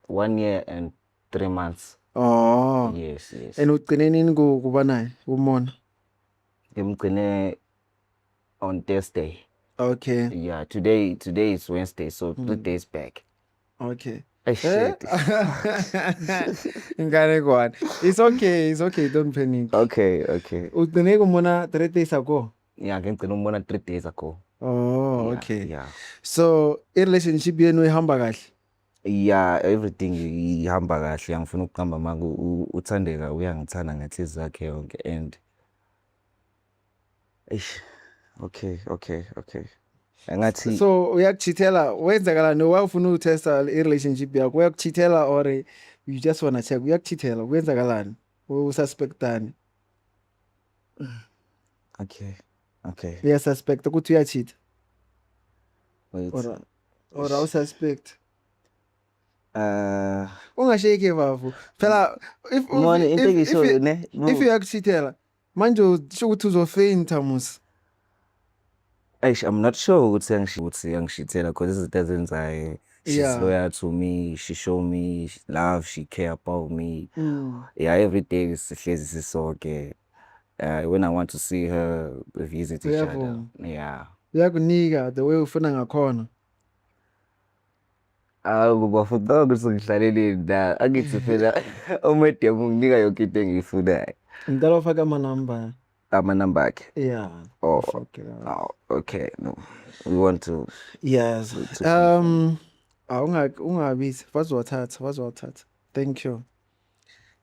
1 year and 3 months. Oh. Yes. And ugcine nini kuba naye umona? Ngimgcine on Thursday. Okay. Yeah, today is Wednesday, so 3 days back. Okay. Shit. Inganekwane. It's okay, don't panic. Okay. Ugcine kumona 3 days ago. Yeah, ngimgcine umbona 3 days ago. Oh, Yeah, okay. Yeah. So, i-relationship yenu ihamba kahle? Yeah, everything ihamba kahle. Angifuna ukuqamba manje uthandeka uyangithanda ngenhliziyo yakhe yonke and okay. Engathi So uyakuchithela wenzakalani wawufuna utesta i-relationship yakho uyakuchithela or you just wanna check uyakuchithela kwenzakalani ususpectani okay. uyasuspect ukuthi uyachitha Wait. or awususpect ungashayeki bavu phela if uyakuchithela manje usho ukuthi uzofeinta musa. I'm not sure ukuthi angishithela because izinto ezenzayo she's loyal to me, she show me love, she care about me. Yeah, every day sihlezi sisonke. When I want to see her, we visit each other. Yeah. Uyakunika the way ufuna ngakhona. Bafuna ukuthi ngihlaleleni la angithi phela uMedium unginika yonke into engiyifunayo. Ngicela ufake ama-number. Ama-number akhe? Yeah. Oh, okay. No. We want to. Yes. Ungabizi. Bazowathatha. Thank you.